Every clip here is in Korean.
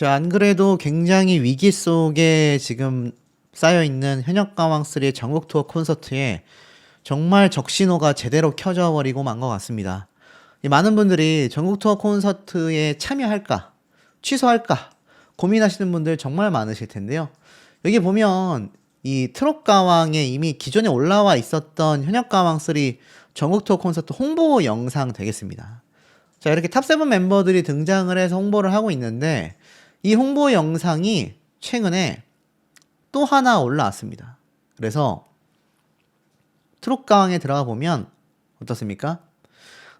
안 그래도 굉장히 위기 속에 지금 쌓여있는 현역가왕3 전국 투어 콘서트에 정말 적신호가 제대로 켜져 버리고 만 것 같습니다. 많은 분들이 전국 투어 콘서트에 참여할까, 취소할까 고민하시는 분들 정말 많으실 텐데요. 여기 보면 이 트롯가왕에 이미 기존에 올라와 있었던 현역가왕3 전국 투어 콘서트 홍보 영상 되겠습니다. 자, 이렇게 탑7 멤버들이 등장을 해서 홍보를 하고 있는데 이 홍보 영상이 최근에 또 하나 올라왔습니다. 그래서 트롯가왕에 들어가 보면 어떻습니까?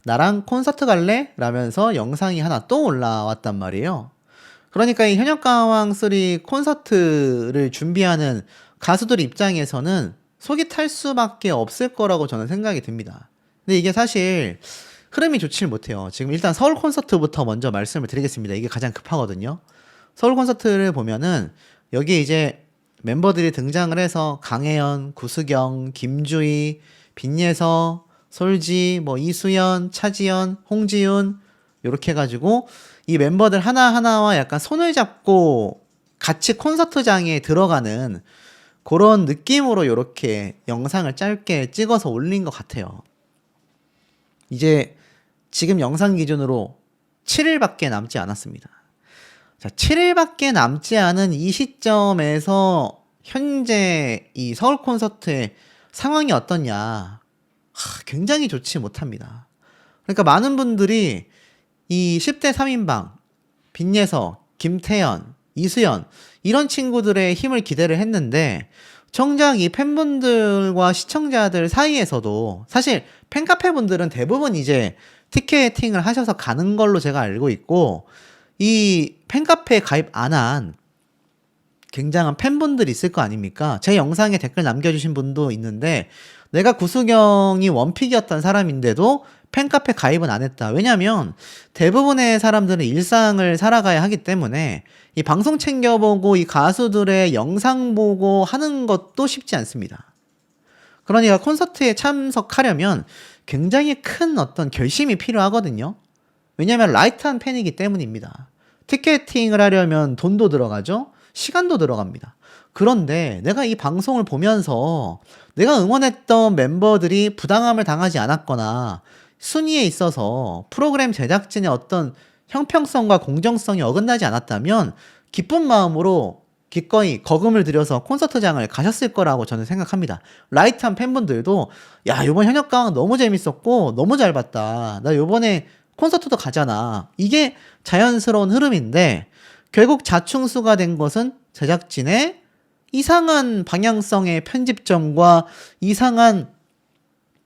나랑 콘서트 갈래? 라면서 영상이 하나 또 올라왔단 말이에요. 그러니까 이 현역가왕3 콘서트를 준비하는 가수들 입장에서는 속이 탈 수밖에 없을 거라고 저는 생각이 듭니다. 근데 이게 사실 흐름이 좋질 못해요. 지금 일단 서울 콘서트부터 먼저 말씀을 드리겠습니다. 이게 가장 급하거든요. 서울 콘서트를 보면은 여기 이제 멤버들이 등장을 해서 강혜연, 구수경, 김주희, 빈예서, 솔지, 뭐 이수연, 차지연, 홍지윤 요렇게 해가지고 이 멤버들 하나하나와 약간 손을 잡고 같이 콘서트장에 들어가는 그런 느낌으로 요렇게 영상을 짧게 찍어서 올린 것 같아요. 이제 지금 영상 기준으로 7일밖에 남지 않았습니다. 자, 7일밖에 남지 않은 이 시점에서 현재 이 서울 콘서트의 상황이 어떠냐? 굉장히 좋지 못합니다. 그러니까 많은 분들이 이 10대 3인방, 빈예서, 김태연, 이수연 이런 친구들의 힘을 기대를 했는데 정작 이 팬분들과 시청자들 사이에서도 사실 팬카페 분들은 대부분 이제 티켓팅을 하셔서 가는 걸로 제가 알고 있고 이 팬카페에 가입 안 한 굉장한 팬분들이 있을 거 아닙니까? 제 영상에 댓글 남겨주신 분도 있는데 내가 구수경이 원픽이었던 사람인데도 팬카페 가입은 안 했다. 왜냐면 대부분의 사람들은 일상을 살아가야 하기 때문에 이 방송 챙겨보고 이 가수들의 영상 보고 하는 것도 쉽지 않습니다. 그러니까 콘서트에 참석하려면 굉장히 큰 어떤 결심이 필요하거든요. 왜냐면 라이트한 팬이기 때문입니다. 티켓팅을 하려면 돈도 들어가죠. 시간도 들어갑니다. 그런데 내가 이 방송을 보면서 내가 응원했던 멤버들이 부당함을 당하지 않았거나 순위에 있어서 프로그램 제작진의 어떤 형평성과 공정성이 어긋나지 않았다면 기쁜 마음으로 기꺼이 거금을 들여서 콘서트장을 가셨을 거라고 저는 생각합니다. 라이트한 팬분들도 야, 요번 현역가왕 너무 재밌었고 너무 잘 봤다. 나 요번에 콘서트도 가잖아. 이게 자연스러운 흐름인데 결국 자충수가 된 것은 제작진의 이상한 방향성의 편집점과 이상한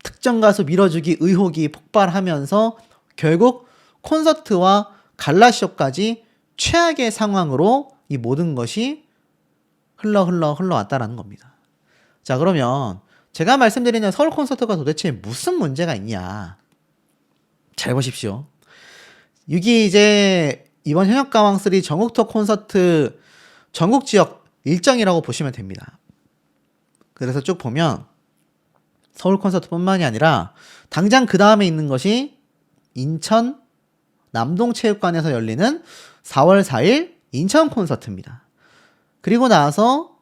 특정 가수 밀어주기 의혹이 폭발하면서 결국 콘서트와 갈라쇼까지 최악의 상황으로 이 모든 것이 흘러왔다라는 겁니다. 자, 그러면 제가 말씀드리는 서울 콘서트가 도대체 무슨 문제가 있냐? 잘 보십시오. 이게 이제 이번 현역가왕3 전국 투어 콘서트 전국 지역 일정이라고 보시면 됩니다. 그래서 쭉 보면 서울 콘서트뿐만이 아니라 당장 그 다음에 있는 것이 인천 남동체육관에서 열리는 4월 4일 인천 콘서트입니다. 그리고 나서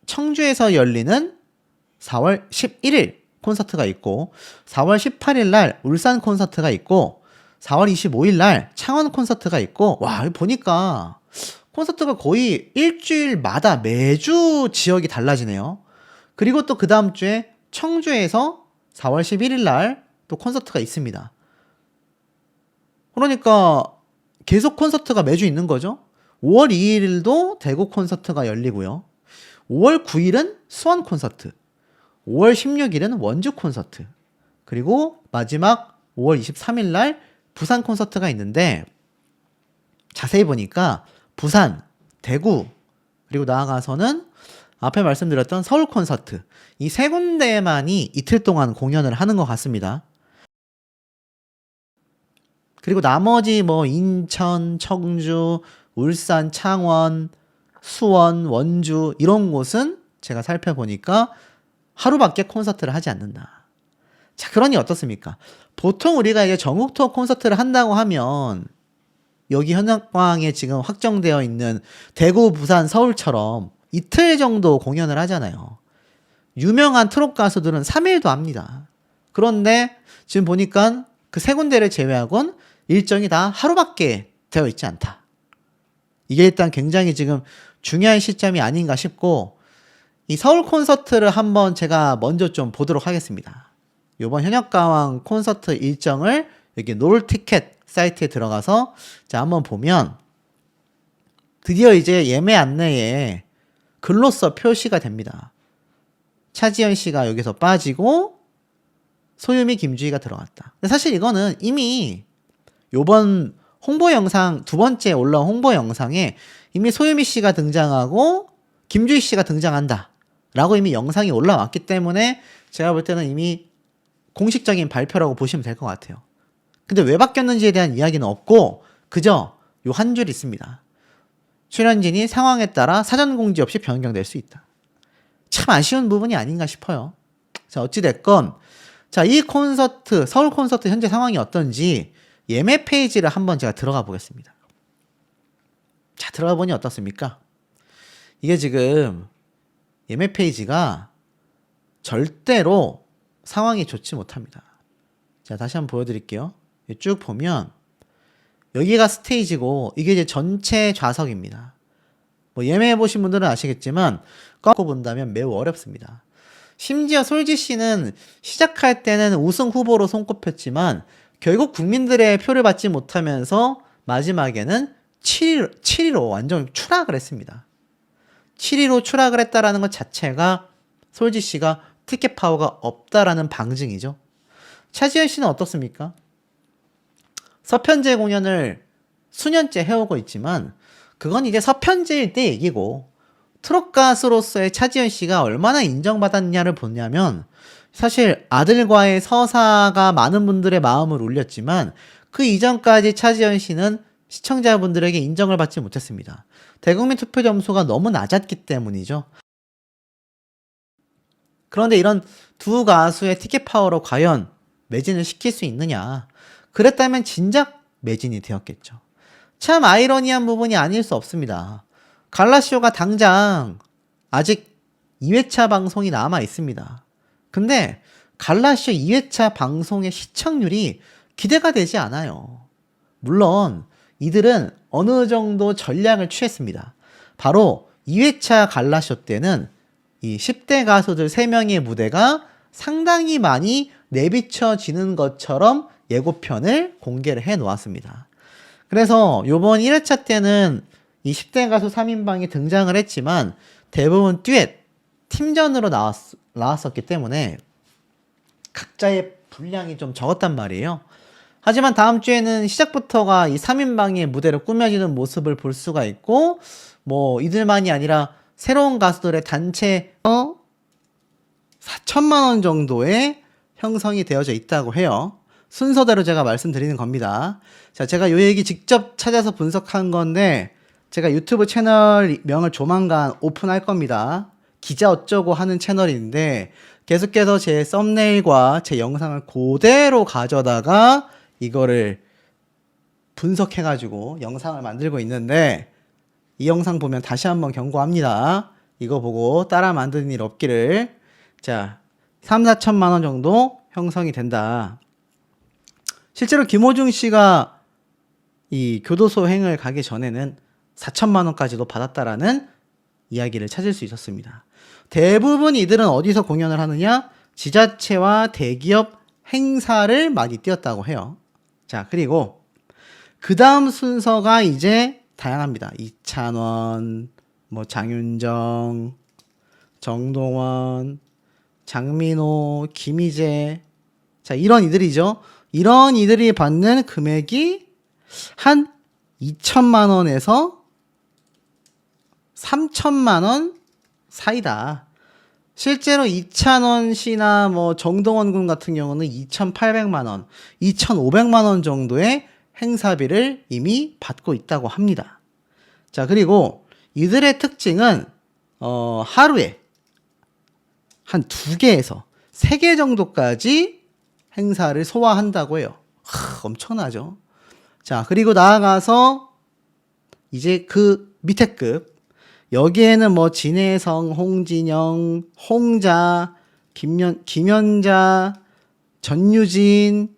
청주에서 열리는 4월 11일 콘서트가 있고 4월 18일 날 울산 콘서트가 있고 4월 25일 날 창원 콘서트가 있고 와, 보니까 콘서트가 거의 일주일마다 매주 지역이 달라지네요. 그리고 또 그 다음 주에 청주에서 4월 11일 날 또 콘서트가 있습니다. 그러니까 계속 콘서트가 매주 있는 거죠. 5월 2일도 대구 콘서트가 열리고요. 5월 9일은 수원 콘서트, 5월 16일은 원주 콘서트, 그리고 마지막 5월 23일 날 부산 콘서트가 있는데 자세히 보니까 부산, 대구, 그리고 나아가서는 앞에 말씀드렸던 서울 콘서트 이 세 군데만이 이틀 동안 공연을 하는 것 같습니다. 그리고 나머지 뭐 인천, 청주, 울산, 창원, 수원, 원주 이런 곳은 제가 살펴보니까 하루밖에 콘서트를 하지 않는다. 자, 그러니 어떻습니까? 보통 우리가 이제 전국 투어 콘서트를 한다고 하면 여기 현역광에 지금 확정되어 있는 대구, 부산, 서울처럼 이틀 정도 공연을 하잖아요. 유명한 트롯 가수들은 3일도 합니다. 그런데 지금 보니까 그 세 군데를 제외하곤 일정이 다 하루밖에 되어 있지 않다. 이게 일단 굉장히 지금 중요한 시점이 아닌가 싶고, 이 서울 콘서트를 한번 제가 먼저 좀 보도록 하겠습니다. 이번 현역가왕 콘서트 일정을 여기 롤티켓 사이트에 들어가서 자 한번 보면 드디어 이제 예매 안내에 글로써 표시가 됩니다. 차지현 씨가 여기서 빠지고 소유미, 김주희가 들어갔다. 근데 사실 이거는 이미 요번 홍보 영상, 두 번째 올라온 홍보 영상에 이미 소유미 씨가 등장하고 김주희 씨가 등장한다 라고 이미 영상이 올라왔기 때문에 제가 볼 때는 이미 공식적인 발표라고 보시면 될 것 같아요. 근데 왜 바뀌었는지에 대한 이야기는 없고 그저 요 한 줄 있습니다. 출연진이 상황에 따라 사전 공지 없이 변경될 수 있다. 참 아쉬운 부분이 아닌가 싶어요. 자, 어찌됐건 자, 이 콘서트, 서울 콘서트 현재 상황이 어떤지 예매 페이지를 한번 제가 들어가 보겠습니다. 자, 들어가 보니 어떻습니까? 이게 지금 예매 페이지가 절대로 상황이 좋지 못합니다. 자, 다시 한번 보여드릴게요. 쭉 보면 여기가 스테이지고 이게 이제 전체 좌석입니다. 뭐 예매해 보신 분들은 아시겠지만 꺾고 본다면 매우 어렵습니다. 심지어 솔지 씨는 시작할 때는 우승 후보로 손꼽혔지만 결국 국민들의 표를 받지 못하면서 마지막에는 7위로 완전 추락을 했습니다. 7위로 추락을 했다라는 것 자체가 솔지 씨가 티켓 파워가 없다라는 방증이죠. 차지현 씨는 어떻습니까? 서편제 공연을 수년째 해오고 있지만 그건 이제 서편제일 때 얘기고 트롯 가수로서의 차지현 씨가 얼마나 인정받았냐를 보냐면 사실 아들과의 서사가 많은 분들의 마음을 울렸지만 그 이전까지 차지현 씨는 시청자분들에게 인정을 받지 못했습니다. 대국민 투표 점수가 너무 낮았기 때문이죠. 그런데 이런 두 가수의 티켓 파워로 과연 매진을 시킬 수 있느냐? 그랬다면 진작 매진이 되었겠죠. 참 아이러니한 부분이 아닐 수 없습니다. 갈라쇼가 당장 아직 2회차 방송이 남아 있습니다. 근데 갈라쇼 2회차 방송의 시청률이 기대가 되지 않아요. 물론 이들은 어느 정도 전략을 취했습니다. 바로 2회차 갈라쇼 때는 이 10대 가수들 3명의 무대가 상당히 많이 내비쳐지는 것처럼 예고편을 공개를 해 놓았습니다. 그래서 요번 1회차 때는 이 10대 가수 3인방이 등장을 했지만 대부분 듀엣, 팀전으로 나왔었기 때문에 각자의 분량이 좀 적었단 말이에요. 하지만 다음 주에는 시작부터가 이 3인방의 무대로 꾸며지는 모습을 볼 수가 있고 뭐 이들만이 아니라 새로운 가수들의 단체 4천만 원 정도의 형성이 되어져 있다고 해요. 순서대로 제가 말씀드리는 겁니다. 자, 제가 요 얘기 직접 찾아서 분석한 건데 제가 유튜브 채널 명을 조만간 오픈할 겁니다. 기자 어쩌고 하는 채널인데 계속해서 제 썸네일과 제 영상을 그대로 가져다가 이거를 분석해가지고 영상을 만들고 있는데 이 영상 보면 다시 한번 경고합니다. 이거 보고 따라 만드는 일 없기를. 자, 3, 4천만 원 정도 형성이 된다. 실제로 김호중 씨가 이 교도소 행을 가기 전에는 4천만 원까지도 받았다라는 이야기를 찾을 수 있었습니다. 대부분 이들은 어디서 공연을 하느냐? 지자체와 대기업 행사를 많이 뛰었다고 해요. 자, 그리고 그 다음 순서가 이제 다양합니다. 이찬원, 뭐 장윤정, 정동원, 장민호, 김희재. 자, 이런 이들이죠. 이런 이들이 받는 금액이 한 2천만 원에서 3천만 원 사이다. 실제로 이찬원 씨나 뭐 정동원 군 같은 경우는 2,800만 원, 2,500만 원 정도의 행사비를 이미 받고 있다고 합니다. 자, 그리고 이들의 특징은 하루에 한 2개에서 3개 정도까지 행사를 소화한다고 해요. 엄청나죠? 자, 그리고 나아가서 이제 그 밑에 급. 여기에는 뭐 진혜성, 홍진영, 홍자, 김연자, 전유진,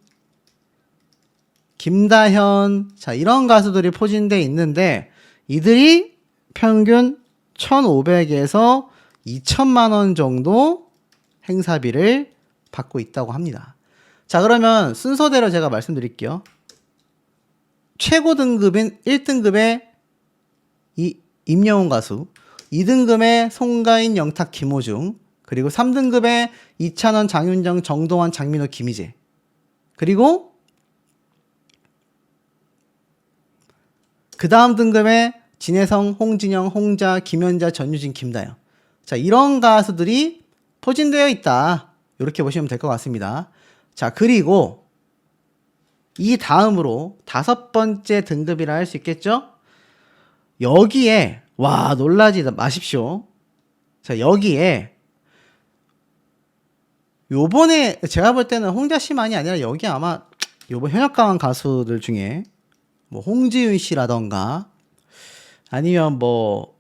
김다현, 자, 이런 가수들이 포진되어 있는데 이들이 평균 1,500에서 2천만 원 정도 행사비를 받고 있다고 합니다. 자, 그러면 순서대로 제가 말씀드릴게요. 최고 등급인 1등급의 임영웅 가수, 2등급의 송가인, 영탁, 김호중, 그리고 3등급의 이찬원, 장윤정, 정동환, 장민호, 김희재, 그리고 그 다음 등급의 진혜성, 홍진영, 홍자, 김연자, 전유진, 김다영. 자, 이런 가수들이 포진되어 있다. 이렇게 보시면 될 것 같습니다. 자, 그리고 이 다음으로 5번째 등급이라 할 수 있겠죠? 여기에, 와, 놀라지 마십시오. 자, 여기에, 요번에, 제가 볼 때는 홍자 씨만이 아니라 여기 아마, 요번 현역가왕 가수들 중에, 뭐, 홍지윤 씨라던가, 아니면 뭐,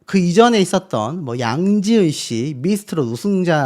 그 이전에 있었던, 뭐, 양지은 씨, 미스트롯 우승자